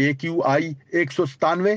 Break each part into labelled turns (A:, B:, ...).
A: AQI 197,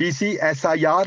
A: PCSIR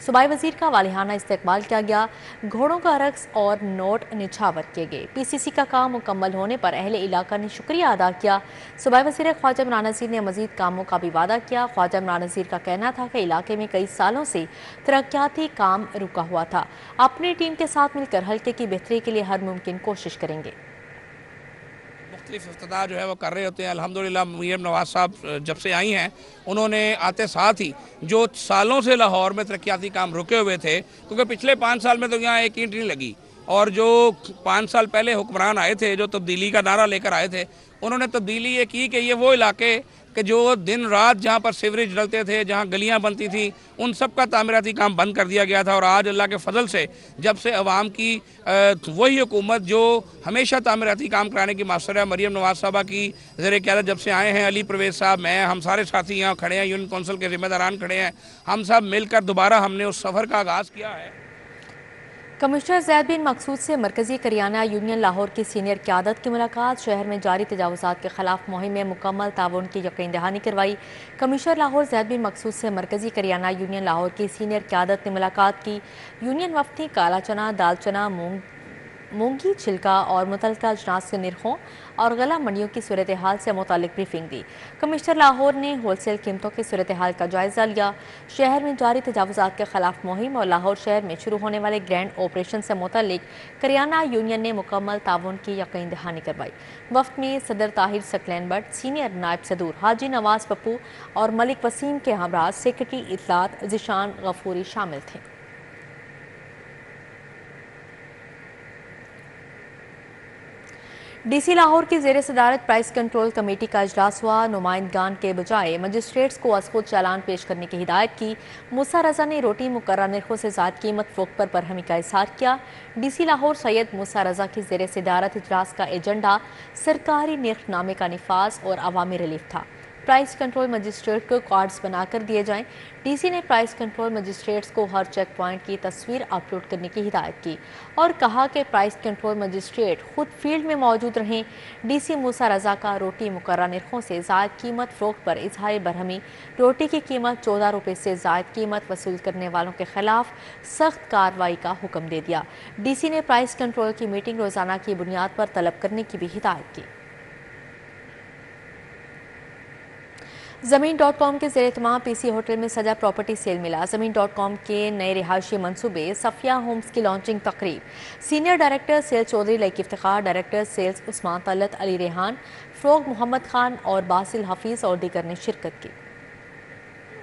B: صوبائی وزیر کا والہانہ استقبال کیا گیا، گھوڑوں کا رقص اور نوٹ نچھاور کیے گئے۔ پی سی سی کا کام مکمل ہونے پر اہل علاقہ نے شکریہ ادا کیا۔ صوبائی وزیر خواجہ عمران نذیر نے مزید کاموں کا بھی وعدہ کیا۔ خواجہ عمران نذیر کا کہنا تھا کہ علاقے میں کئی سالوں سے ترقیاتی کام رکا ہوا تھا، اپنی ٹیم کے ساتھ مل کر حلقے کی بہتری کے لیے ہر ممکن کوشش کریں گے۔
C: مختلف افتتاح جو ہے وہ کر رہے ہوتے ہیں۔ الحمدللہ مریم نواز صاحب جب سے آئی ہیں انہوں نے آتے ساتھ ہی جو سالوں سے لاہور میں ترقیاتی کام رکے ہوئے تھے، کیونکہ پچھلے 5 سال میں تو یہاں ایک اینٹ نہیں لگی، اور جو 5 سال پہلے حکمران آئے تھے جو تبدیلی کا نعرہ لے کر آئے تھے، انہوں نے تبدیلی یہ کی کہ یہ وہ علاقے کہ جو دن رات جہاں پر سیوریج ڈلتے تھے، جہاں گلیاں بنتی تھیں، ان سب کا تعمیراتی کام بند کر دیا گیا تھا۔ اور آج اللہ کے فضل سے جب سے عوام کی وہی حکومت جو ہمیشہ تعمیراتی کام کرانے کی ماستر ہے، مریم نواز صاحبہ کی زیر قیادت جب سے آئے ہیں، علی پرویز صاحب، میں، ہم سارے ساتھی یہاں کھڑے ہیں، یونین کونسل کے ذمہ داران کھڑے ہیں، ہم سب مل کر دوبارہ ہم نے اس سفر کا آغاز کیا ہے۔
B: کمشنر زید بن مقصود سے مرکزی کریانہ یونین لاہور کی سینئر قیادت کی ملاقات، شہر میں جاری تجاوزات کے خلاف مہم میں مکمل تعاون کی یقین دہانی کروائی۔ کمشنر لاہور زید بن مقصود سے مرکزی کریانہ یونین لاہور کی سینئر قیادت نے ملاقات کی۔ یونین وفد نے کالا چنا، دال چنا، مونگی چھلکا اور متعلقہ اجناس کے نرخوں اور غلہ منڈیوں کی صورتحال سے متعلق بریفنگ دی۔ کمشنر لاہور نے ہول سیل قیمتوں کی صورتحال کا جائزہ لیا۔ شہر میں جاری تجاوزات کے خلاف مہم اور لاہور شہر میں شروع ہونے والے گرینڈ آپریشن سے متعلق کریانہ یونین نے مکمل تعاون کی یقین دہانی کروائی۔ وفد میں صدر طاہر سکلین بٹ، سینئر نائب صدور حاجی نواز پپو اور ملک وسیم کے ہمراہ سیکرٹری اطلاعات ذیشان غفوری شامل تھے۔ ڈی سی لاہور کی زیر صدارت پرائس کنٹرول کمیٹی کا اجلاس ہوا۔ نمائندگان کے بجائے مجسٹریٹس کو از خود چالان پیش کرنے کی ہدایت کی۔ موسیٰ رضا نے روٹی مقررہ نرخوں سے زائد قیمت فروخت پر برہمی کا اظہار کیا۔ ڈی سی لاہور سید موسیٰ رضا کی زیر صدارت اجلاس کا ایجنڈا سرکاری نرخ نامے کا نفاذ اور عوامی ریلیف تھا۔ پرائس کنٹرول مجسٹریٹ کو کارڈز بنا کر دیے جائیں۔ ڈی سی نے پرائس کنٹرول مجسٹریٹس کو ہر چیک پوائنٹ کی تصویر اپلوڈ کرنے کی ہدایت کی اور کہا کہ پرائس کنٹرول مجسٹریٹ خود فیلڈ میں موجود رہیں۔ ڈی سی موسیٰ رضا کا روٹی مقررہ نرخوں سے زائد قیمت فروخت پر اظہار برہمی، روٹی کی قیمت 14 روپے سے زائد قیمت وصول کرنے والوں کے خلاف سخت کارروائی کا حکم دے دیا۔ ڈی سی نے پرائس کنٹرول کی میٹنگ روزانہ کی بنیاد پر طلب کرنے کی بھی ہدایت کی۔ زمین.com کے زیر اہتمام پی سی ہوٹل میں سجا پراپرٹی سیل ملا۔ زمین.com کے نئے رہائشی منصوبے صفیہ ہومز کی لانچنگ تقریب، سینئر ڈائریکٹر سیلز چودھری لائق افتخار، ڈائریکٹر سیلز عثمان طلعت، علی ریحان، فروغ محمد خان اور باسل حفیظ اور دیگر نے شرکت کی۔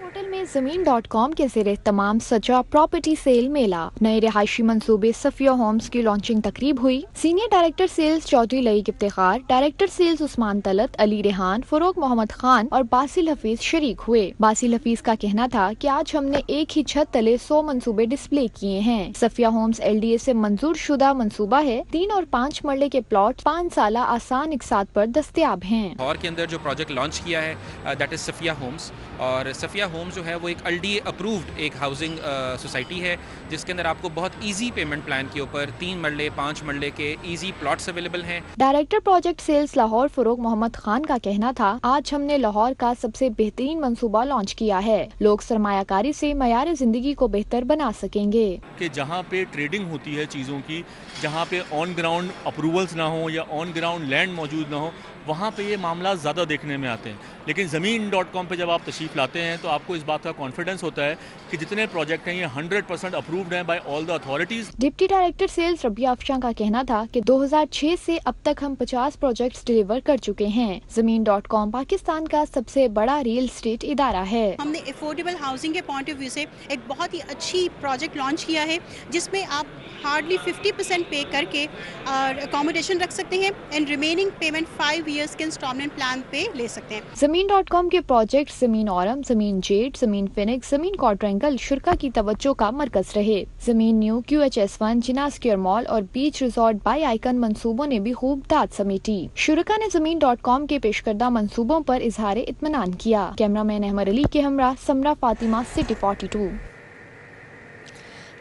D: ہوٹل میں زمین.com کے زیر اہتمام سجا پراپرٹی سیل میلہ، نئے رہائشی منصوبے صفیہ ہومز کی لانچنگ تقریب ہوئی۔ سینئر ڈائریکٹر سیلز چودھری لائق افتخار، ڈائریکٹر سیلز عثمان طلعت، علی ریحان، فروغ محمد خان اور باسل حفیظ شریک ہوئے۔ باسل حفیظ کا کہنا تھا کہ آج ہم نے ایک ہی چھت تلے 100 منصوبے ڈسپلے کیے ہیں۔ صفیہ ہومز LDA سے منظور شدہ منصوبہ ہے۔ 3 اور 5 مرلے کے پلاٹ 5 سالہ آسان اقساط پر دستیاب ہیں۔
E: لاہور کے اندر جو پروجیکٹ لانچ کیا ہے دیٹ از صفیہ ہومز، اور صفیہ ہومز جو ہے وہ ایک LDA اپرووڈ ایک ہاؤسنگ سوسائٹی ہے جس کے اندر آپ کو بہت ایزی پیمنٹ پلان کے اوپر 3 مرلے 5 مرلے کے ایزی پلاٹس اویلیبل ہیں۔
D: ڈائریکٹر پروجیکٹ سیلز لاہور فروغ محمد خان کا کہنا تھا، آج ہم نے لاہور کا سب سے بہترین منصوبہ لانچ کیا ہے۔ لوگ سرمایہ کاری سے معیار زندگی کو بہتر بنا سکیں گے۔
F: کہ جہاں پہ ٹریڈنگ ہوتی ہے چیزوں کی، جہاں پہ آن گراؤنڈ اپروولز نہ ہوں یا آن گراؤنڈ لینڈ موجود نہ ہو، وہاں پہ یہ معاملات زیادہ دیکھنے میں آتے ہیں۔ لیکن زمین.com پہ جب آپ تشریف لاتے ہیں تو آپ کو اس بات کا کانفیڈنس ہوتا ہے کہ جتنے پروجیکٹ ہیں یہ 100% اپرووڈ ہیں by all the authorities.
D: Deputy director sales Rabia Afshan کا کہنا تھا کہ 2006 سے اب تک ہم 50 پروجیکٹس ڈیلیور کر چکے ہیں۔ زمین.com پاکستان کا سب سے بڑا ریل اسٹیٹ ادارہ ہے۔
G: ہم نے افورڈیبل ہاؤسنگ کے پوائنٹ آف ویو سے ایک بہت ہی اچھی پروجیکٹ لانچ کیا ہے جس میں آپ ہارڈلی 50% پے کر کے اکاموڈیشن رکھ سکتے ہیں اینڈ ریمیننگ پیمنٹ 5 ایئرس کے انسٹالمنٹ پلان پہ لے سکتے ہیں۔
D: زمین.com کے پروجیکٹ زمین اورم، زمین جیٹ، زمین فینکس، زمین کوارٹرینگل شرکا کی توجہ کا مرکز رہے۔ زمین نیو، QHS1، جناح اسکوئر مال اور بیچ ریزورٹ بائی آئیکن منصوبوں نے بھی خوب داد سمیٹی۔ شرکا نے زمین.com کے پیش کردہ منصوبوں پر اظہار اطمینان کیا۔ کیمرہ مین احمد علی کے ہمراہ Samra Fatima, city 42۔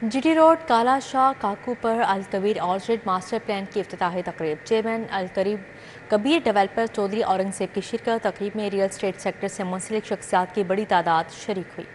B: G T road Kala Shah Kaku پر الکبیر آرچرڈ ماسٹر پلان کی افتتاحی تقریب، چیئرمین کبیر ڈیولپر چودھری اورنگزیب کی شرکت۔ تقریب میں ریئل اسٹیٹ سیکٹر سے منسلک شخصیات کی بڑی تعداد شریک ہوئی۔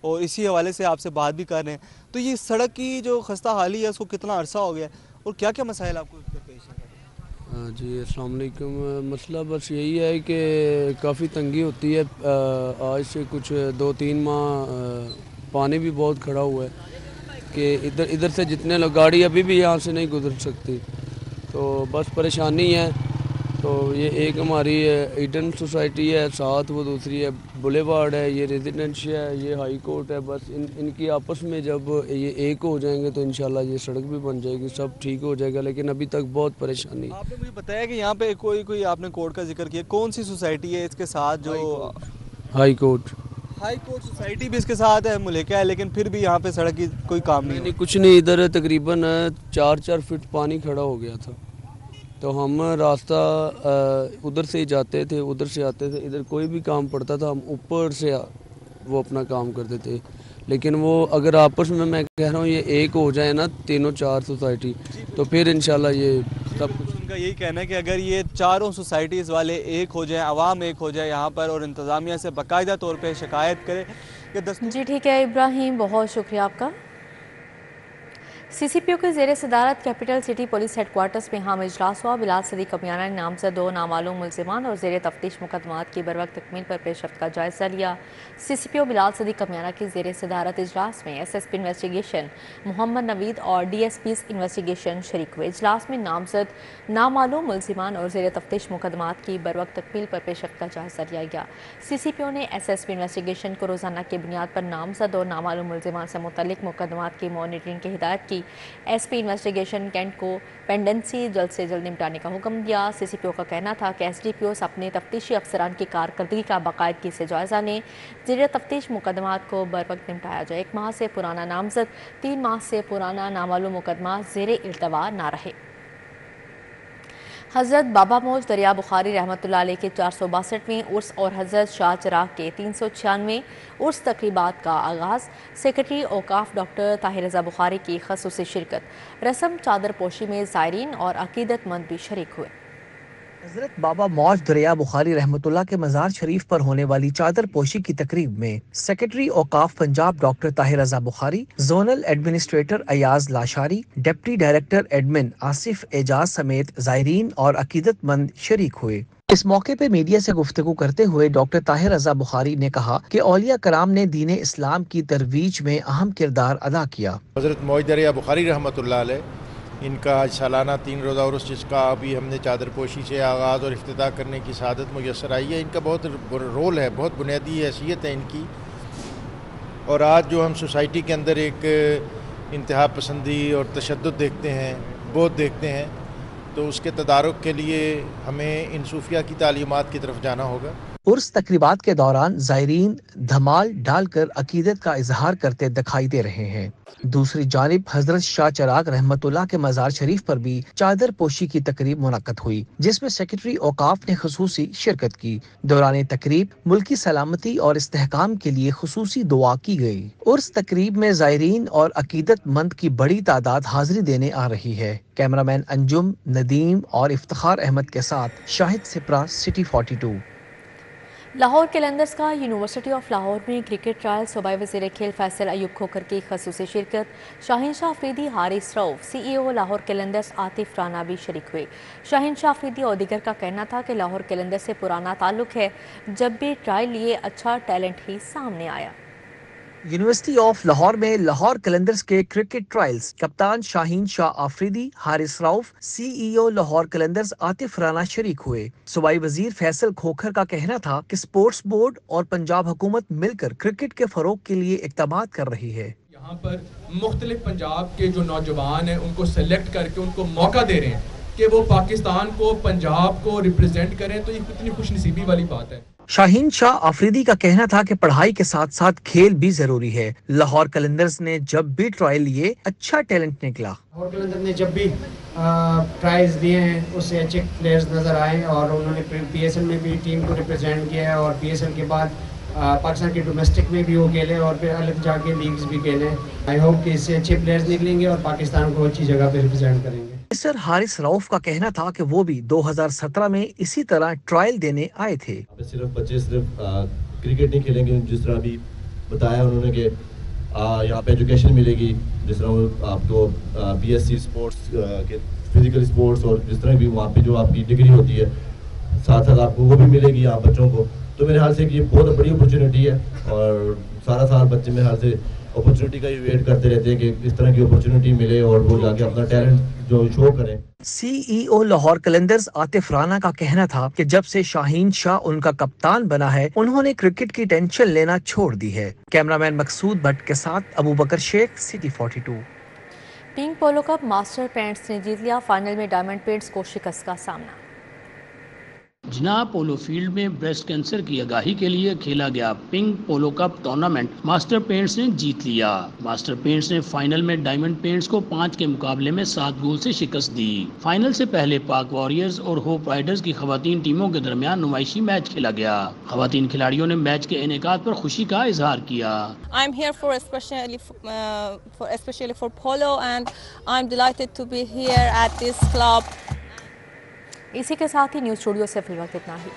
H: اور اسی حوالے سے آپ سے بات بھی کر رہے ہیں. تو یہ سڑک کی جو خستہ حالی ہے اس کو کتنا عرصہ ہو گیا ہے اور کیا کیا مسائل آپ کو پیش ہیں؟
A: جی السلام علیکم. مسئلہ بس یہی ہے کہ کافی تنگی ہوتی ہے. آج سے کچھ 2-3 ماہ پانی بھی بہت کھڑا ہوا ہے کہ ادھر سے جتنے لوگ گاڑی ابھی بھی یہاں سے نہیں گزر سکتی, تو بس پریشانی ہے. تو یہ ایک ہماری ایڈن سوسائٹی ہے, ساتھ وہ دوسری ہے بولے وارڈ ہے, یہ ریزیڈنشیا ہے, یہ ہائی کورٹ ہے. بس ان کی آپس میں جب یہ ایک ہو جائیں گے تو انشاءاللہ یہ سڑک بھی بن جائے گی, سب ٹھیک ہو جائے گا. لیکن ابھی تک بہت پریشانی.
H: آپ نے مجھے بتایا کہ یہاں پہ کوئی آپ نے کورٹ کا ذکر کیا, کون سی سوسائٹی ہے اس کے ساتھ جو
A: ہائی کورٹ
H: سوسائٹی بھی اس کے ساتھ ہے, ملحقہ ہے, لیکن پھر بھی یہاں پہ سڑک کی کوئی کام نہیں.
A: کچھ نہیں, ادھر تقریباً 4 فٹ پانی کھڑا ہو گیا تھا. تو ہم راستہ ادھر سے ہی جاتے تھے, ادھر سے آتے تھے. ادھر کوئی بھی کام پڑتا تھا ہم اوپر سے وہ اپنا کام کرتے تھے. لیکن وہ اگر آپس میں کہہ رہا ہوں یہ ایک ہو جائے نا 3-4 سوسائٹی, تو پھر انشاءاللہ یہ سب کچھ.
H: ان کا یہی کہنا ہے کہ اگر یہ 4 سوسائٹیز والے ایک ہو جائیں, عوام ایک ہو جائے یہاں پر, اور انتظامیہ سے باقاعدہ طور پہ شکایت کرے کہ
B: جی ٹھیک ہے ابراہیم, بہت شکریہ آپ کا. سی سی پی او کے زیر صدارت capital city police headquarters میں اہم اجلاس ہوا. بلال صدیق کمیانہ نے نامزد 2 نامعلوم ملزمان اور زیر تفتیش مقدمات کی بروقت تکمیل پر پیش رفت کا جائزہ لیا. سی سی پی او بلال صدیق کمیانہ کی زیر صدارت اجلاس میں ایس ایس پی انویسٹیگیشن محمد نوید اور ڈی ایس پیز انویسٹیگیشن شریک ہوئے. اجلاس میں نامزد نامعلوم ملزمان اور زیر تفتیش مقدمات کی بروقت تکمیل پر پیش رفت کا جائزہ لیا گیا. سی سی پی او نے ایس ایس پی انویسٹیگیشن کو روزانہ کی بنیاد پر نامزد اور نامعلوم ملزمان سے متعلق مقدمات کی مانیٹرنگ کی ہدایت کی. ایس پی انویسٹیگیشن کینٹ کو پینڈنسی جلد سے جلد نمٹانے کا حکم دیا. سی سی پی او کا کہنا تھا کہ ایس ڈی پی اوز اپنے تفتیشی افسران کی کارکردگی کا باقاعدگی سے جائزہ لیں. زیر تفتیش مقدمات کو بروقت نمٹایا جائے. 1 ماہ سے پرانا نامزد 3 ماہ سے پرانا نامعلوم مقدمہ زیر التوا نہ رہے. حضرت بابا موج دریا بخاری رحمۃ اللہ علیہ کے 462ویں عرس اور حضرت شاہ چراغ کے 396ویں عرس تقریبات کا آغاز. سیکرٹری اوقاف ڈاکٹر طاہر رضا بخاری کی خصوصی شرکت. رسم چادر پوشی میں زائرین اور عقیدت مند بھی شریک ہوئے.
I: حضرت بابا موج دریا بخاری رحمۃ اللہ کے مزار شریف پر ہونے والی چادر پوشی کی تقریب میں سیکرٹری اوقاف Punjab doctor Tahir Raza Bukhari, zonal administrator Ayaz Lashari, deputy director admin Asif Ejaz سمیت زائرین اور عقیدت مند شریک ہوئے. اس موقع پہ میڈیا سے گفتگو کرتے ہوئے ڈاکٹر طاہر رضا بخاری نے کہا کہ اولیاء کرام نے دین اسلام کی ترویج میں اہم کردار ادا کیا.
J: حضرت موج دریا بخاری رحمۃ اللہ علیہ ان کا آج سالانہ 3 روزہ عرس, جس کا ابھی ہم نے چادر پوشی سے آغاز اور افتتاح کرنے کی سعادت میسر آئی ہے. ان کا بہت رول ہے, بہت بنیادی حیثیت ہے ان کی. اور آج جو ہم سوسائٹی کے اندر ایک انتہا پسندی اور تشدد دیکھتے ہیں, بہت دیکھتے ہیں, تو اس کے تدارک کے لیے ہمیں ان صوفیہ کی تعلیمات کی طرف جانا ہوگا.
I: عرس تقریبات کے دوران زائرین دھمال ڈال کر عقیدت کا اظہار کرتے دکھائی دے رہے ہیں. دوسری جانب حضرت شاہ چراغ رحمت اللہ کے مزار شریف پر بھی چادر پوشی کی تقریب منعقد ہوئی, جس میں سیکرٹری اوقاف نے خصوصی شرکت کی. دوران تقریب ملکی سلامتی اور استحکام کے لیے خصوصی دعا کی گئی. عرس تقریب میں زائرین اور عقیدت مند کی بڑی تعداد حاضری دینے آ رہی ہے. کیمرامین انجم ندیم اور افتخار احمد کے ساتھ شاہد سپرا, سٹی 42.
B: لاہور قلندرز کا یونیورسٹی آف لاہور میں کرکٹ ٹرائل. صوبائی وزیر کھیل فیصل ایوب کھوکھر کی خصوصی شرکت. شاہین شاہ افریدی, حارث رؤف, سی ای او لاہور قلندرز عاطف رانا بھی شریک ہوئے. شاہین شاہ افریدی اور دیگر کا کہنا تھا کہ لاہور قلندرز سے پرانا تعلق ہے, جب بھی ٹرائل لیے اچھا ٹیلنٹ ہی سامنے آیا.
I: یونیورسٹی آف لاہور میں لاہور قلندرز کے کرکٹ ٹرائلز. کپتان شاہین شاہ آفریدی, حارث رؤف, سی ای او لاہور قلندرز عاطف رانا شریک ہوئے. صوبائی وزیر فیصل کھوکھر کا کہنا تھا کہ سپورٹس بورڈ اور پنجاب حکومت مل کر کرکٹ کے فروغ کے لیے اقدامات کر رہی ہے.
K: یہاں پر مختلف پنجاب کے جو نوجوان ہیں ان کو سلیکٹ کر کے ان کو موقع دے رہے ہیں کہ وہ پاکستان کو, پنجاب کو ریپرزینٹ کریں, تو یہ کتنی خوش نصیبی والی بات ہے.
I: شاہین شاہ آفریدی کا کہنا تھا کہ پڑھائی کے ساتھ ساتھ کھیل بھی ضروری ہے. لاہور قلندرز نے جب بھی ٹرائل لیے اچھا ٹیلنٹ نکلا.
L: لاہور قلندر نے جب بھی ٹرائلز دیے ہیں اس سے اچھے پلیئرز نظر آئے, اور انہوں نے پی ایس ایل میں بھی ٹیم کو ریپرزینٹ کیا ہے, اور پی ایس ایل کے بعد پاکستان کے ڈومیسٹک میں بھی وہ کھیلے, اور پھر الگ جا کے لیگز بھی کھیلے. آئی ہوپ کہ اس سے اچھے پلیئرز نکلیں گے اور پاکستان کو اچھی جگہ پہ ریپرزینٹ کریں گے.
I: سر حارث رؤف کا کہنا تھا کہ وہ بھی 2017 میں اسی طرح ٹرائل دینے آئے تھے.
M: صرف بچے صرف کرکٹ نہیں کھیلیں گے, جس طرح بھی
N: بتایا انہوں نے کہ یہاں پہ ایجوکیشن ملے گی، جس طرح آپ کو BSc اسپورٹس کے فزیکل اسپورٹس اور جس طرح بھی وہاں پہ جو آپ کی ڈگری ہوتی ہے ساتھ ساتھ آپ کو وہ بھی ملے گی یہاں بچوں کو. تو میرے خیال سے یہ بہت بڑی اپرچونیٹی ہے اور سارا سال بچے میرے خیال سے اپرچونیٹی کا ہی ویٹ کرتے رہتے ہیں کہ اس طرح کی اپرچونیٹی ملے اور وہ جا کے اپنا ٹیلنٹ جو شو کریں.
I: CEO لاہور قلندرز عاطف رانا کا کہنا تھا کہ جب سے شاہین شاہ ان کا کپتان بنا ہے انہوں نے کرکٹ کی ٹینشن لینا چھوڑ دی ہے. کیمرامین مقصود بٹ کے ساتھ Abu Bakr Sheikh, city 42.
B: Pink polo cup Master Paints نے جیت لیا، فائنل میں ڈائمنڈ پینٹس کو شکست کا سامنا.
O: جناب پولو فیلڈ میں بریسٹ کینسر کی آگاہی کے لیے کھیلا گیا pink polo cup tournament Master Paints نے جیت لیا. ماسٹر پینٹس نے فائنل میں ڈائمنڈ پینٹس کو 5 کے مقابلے میں 7 گول سے شکست دی. فائنل سے پہلے پاک واریئرز اور ہوپ رائڈرز کی خواتین ٹیموں کے درمیان نمائشی میچ کھیلا گیا. خواتین کھلاڑیوں نے میچ کے انعقاد پر خوشی کا اظہار کیا.
P: I'm here for especially for polo and I'm delighted to be here at this club.
B: اسی کے ساتھ ہی نیوز اسٹوڈیو سے فی الوقت اتنا ہی.